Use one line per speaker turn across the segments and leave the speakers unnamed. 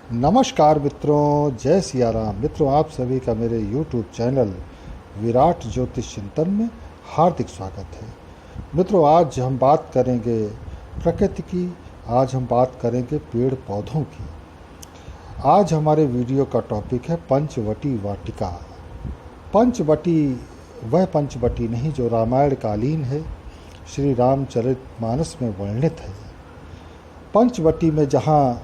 नमस्कार मित्रों, जय सिया राम। मित्रों, आप सभी का मेरे YouTube चैनल विराट ज्योतिष चिंतन में हार्दिक स्वागत है। मित्रों, आज हम बात करेंगे प्रकृति की, आज हम बात करेंगे पेड़ पौधों की। आज हमारे वीडियो का टॉपिक है पंचवटी वाटिका। पंचवटी वह पंचवटी नहीं जो रामायण कालीन है, श्री रामचरितमानस में वर्णित है। पंचवटी में जहाँ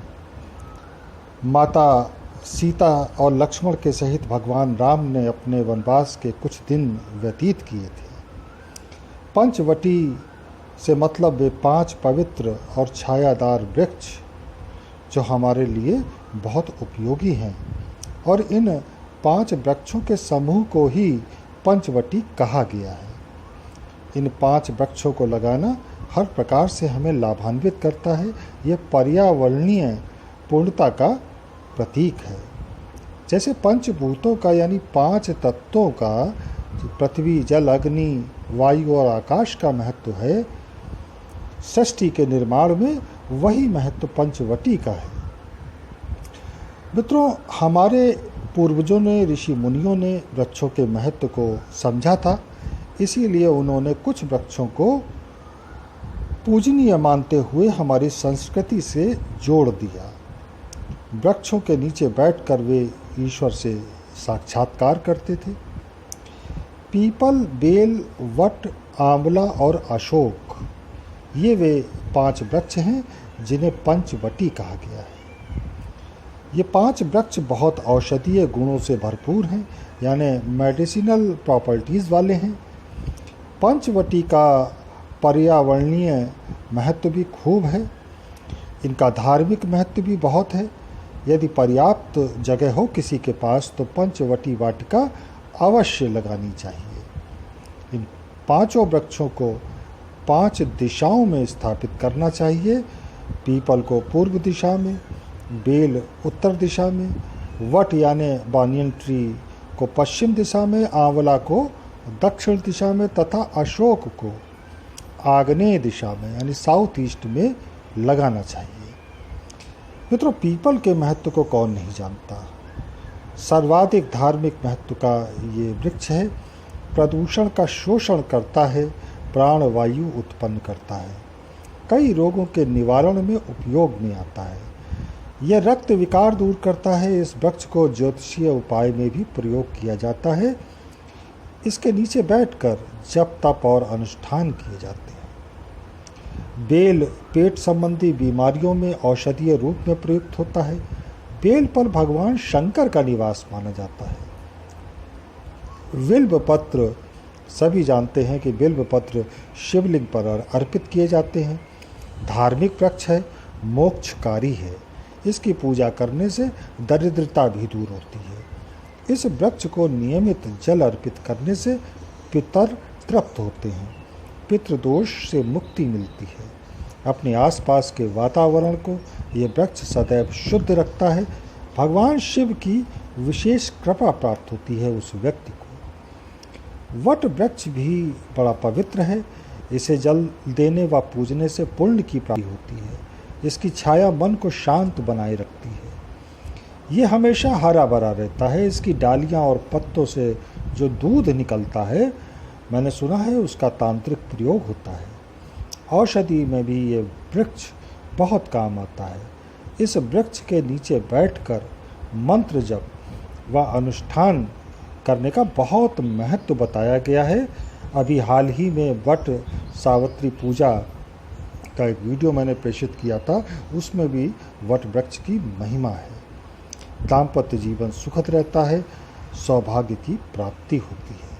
माता सीता और लक्ष्मण के सहित भगवान राम ने अपने वनवास के कुछ दिन व्यतीत किए थे। पंचवटी से मतलब वे 5 पवित्र और छायादार वृक्ष जो हमारे लिए बहुत उपयोगी हैं, और इन 5 वृक्षों के समूह को ही पंचवटी कहा गया है। इन 5 वृक्षों को लगाना हर प्रकार से हमें लाभान्वित करता है। यह पर्यावरणीय पूर्णता का प्रतीक है। जैसे पंचभूतों का यानी 5 तत्वों का पृथ्वी, जल, अग्नि, वायु और आकाश का महत्व है, सृष्टि के निर्माण में वही महत्व पंचवटी का है। मित्रों, हमारे पूर्वजों ने, ऋषि मुनियों ने वृक्षों के महत्व को समझा था, इसीलिए उन्होंने कुछ वृक्षों को पूजनीय मानते हुए हमारी संस्कृति से जोड़ दिया। वृक्षों के नीचे बैठकर वे ईश्वर से साक्षात्कार करते थे। पीपल, बेल, वट, आंवला और अशोक, ये वे 5 वृक्ष हैं जिन्हें पंचवटी कहा गया है। ये 5 वृक्ष बहुत औषधीय गुणों से भरपूर हैं, यानी मेडिसिनल प्रॉपर्टीज़ वाले हैं। पंचवटी का पर्यावरणीय महत्व भी खूब है। इनका धार्मिक महत्व भी बहुत है। यदि पर्याप्त जगह हो किसी के पास तो पंचवटी वाटिका अवश्य लगानी चाहिए। इन 5 वृक्षों को 5 दिशाओं में स्थापित करना चाहिए। पीपल को पूर्व दिशा में, बेल उत्तर दिशा में, वट यानी बानियन ट्री को पश्चिम दिशा में, आंवला को दक्षिण दिशा में तथा अशोक को आग्नेय दिशा में यानी साउथ ईस्ट में लगाना चाहिए। मित्रों, पीपल के महत्व को कौन नहीं जानता। सर्वाधिक धार्मिक महत्व का ये वृक्ष है। प्रदूषण का शोषण करता है, प्राणवायु उत्पन्न करता है, कई रोगों के निवारण में उपयोग में आता है। यह रक्त विकार दूर करता है। इस वृक्ष को ज्योतिषीय उपाय में भी प्रयोग किया जाता है। इसके नीचे बैठकर जप, तप और अनुष्ठान किए जाते हैं। बेल पेट संबंधी बीमारियों में औषधीय रूप में प्रयुक्त होता है। बेल पर भगवान शंकर का निवास माना जाता है। बिल्व पत्र, सभी जानते हैं कि बिल्व पत्र शिवलिंग पर अर्पित किए जाते हैं। धार्मिक वृक्ष है, मोक्षकारी है। इसकी पूजा करने से दरिद्रता भी दूर होती है। इस वृक्ष को नियमित जल अर्पित करने से पितर तृप्त होते हैं, पितृदोष से मुक्ति मिलती है। अपने आसपास के वातावरण को ये वृक्ष सदैव शुद्ध रखता है। भगवान शिव की विशेष कृपा प्राप्त होती है उस व्यक्ति को। वट वृक्ष भी बड़ा पवित्र है। इसे जल देने व पूजने से पुण्य की प्राप्ति होती है। इसकी छाया मन को शांत बनाए रखती है। ये हमेशा हरा भरा रहता है। इसकी डालियाँ और पत्तों से जो दूध निकलता है, मैंने सुना है उसका तांत्रिक प्रयोग होता है। औषधि में भी ये वृक्ष बहुत काम आता है। इस वृक्ष के नीचे बैठकर मंत्र जप व अनुष्ठान करने का बहुत महत्व बताया गया है। अभी हाल ही में वट सावित्री पूजा का एक वीडियो मैंने प्रेषित किया था, उसमें भी वट वृक्ष की महिमा है। दाम्पत्य जीवन सुखद रहता है, सौभाग्य की प्राप्ति होती है।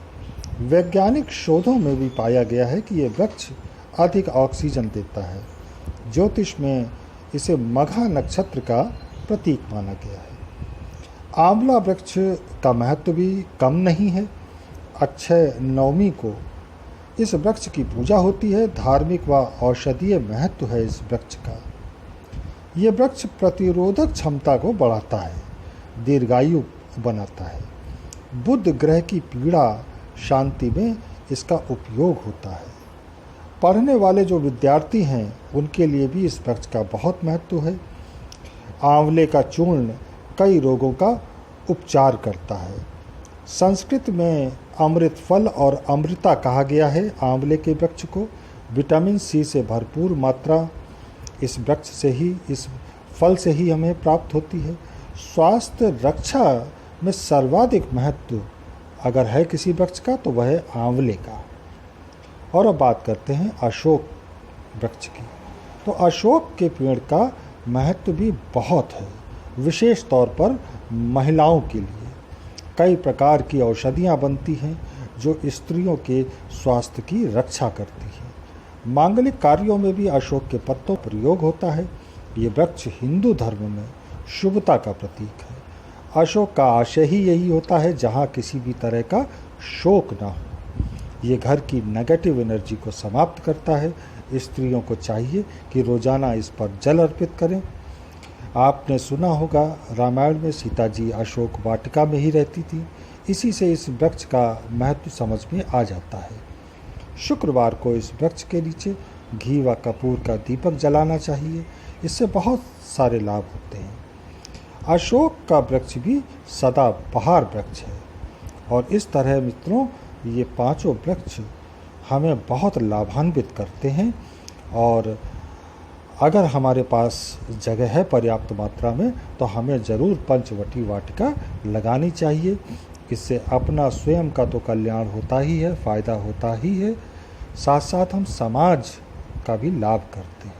वैज्ञानिक शोधों में भी पाया गया है कि यह वृक्ष अधिक ऑक्सीजन देता है। ज्योतिष में इसे मघा नक्षत्र का प्रतीक माना गया है। आंवला वृक्ष का महत्व भी कम नहीं है। अक्षय नवमी को इस वृक्ष की पूजा होती है। धार्मिक व औषधीय महत्व है इस वृक्ष का। यह वृक्ष प्रतिरोधक क्षमता को बढ़ाता है, दीर्घायु बनाता है। बुध ग्रह की पीड़ा शांति में इसका उपयोग होता है। पढ़ने वाले जो विद्यार्थी हैं उनके लिए भी इस वृक्ष का बहुत महत्व है। आंवले का चूर्ण कई रोगों का उपचार करता है। संस्कृत में अमृत फल और अमृता कहा गया है आंवले के वृक्ष को। विटामिन सी से भरपूर मात्रा इस वृक्ष से ही, इस फल से ही हमें प्राप्त होती है। स्वास्थ्य रक्षा में सर्वाधिक महत्व अगर है किसी वृक्ष का तो वह है आंवले का। और अब बात करते हैं अशोक वृक्ष की। तो अशोक के पेड़ का महत्व भी बहुत है, विशेष तौर पर महिलाओं के लिए। कई प्रकार की औषधियाँ बनती हैं जो स्त्रियों के स्वास्थ्य की रक्षा करती हैं। मांगलिक कार्यों में भी अशोक के पत्तों का प्रयोग होता है। ये वृक्ष हिंदू धर्म में शुभता का प्रतीक है। अशोक का आशय ही यही होता है जहाँ किसी भी तरह का शोक ना हो। ये घर की नेगेटिव एनर्जी को समाप्त करता है। स्त्रियों को चाहिए कि रोजाना इस पर जल अर्पित करें। आपने सुना होगा रामायण में सीता जी अशोक वाटिका में ही रहती थी। इसी से इस वृक्ष का महत्व समझ में आ जाता है। शुक्रवार को इस वृक्ष के नीचे घी व कपूर का दीपक जलाना चाहिए। इससे बहुत सारे लाभ होते हैं। अशोक का वृक्ष भी सदाबहार वृक्ष है। और इस तरह मित्रों ये पांचों वृक्ष हमें बहुत लाभान्वित करते हैं। और अगर हमारे पास जगह है पर्याप्त मात्रा में तो हमें ज़रूर पंचवटी वाटिका लगानी चाहिए। इससे अपना स्वयं का तो कल्याण होता ही है, फ़ायदा होता ही है, साथ साथ हम समाज का भी लाभ करते हैं।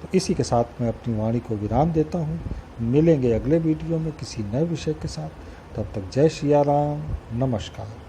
तो इसी के साथ मैं अपनी वाणी को विराम देता हूँ। मिलेंगे अगले वीडियो में किसी नए विषय के साथ। तब तक जय सिया राम, नमस्कार।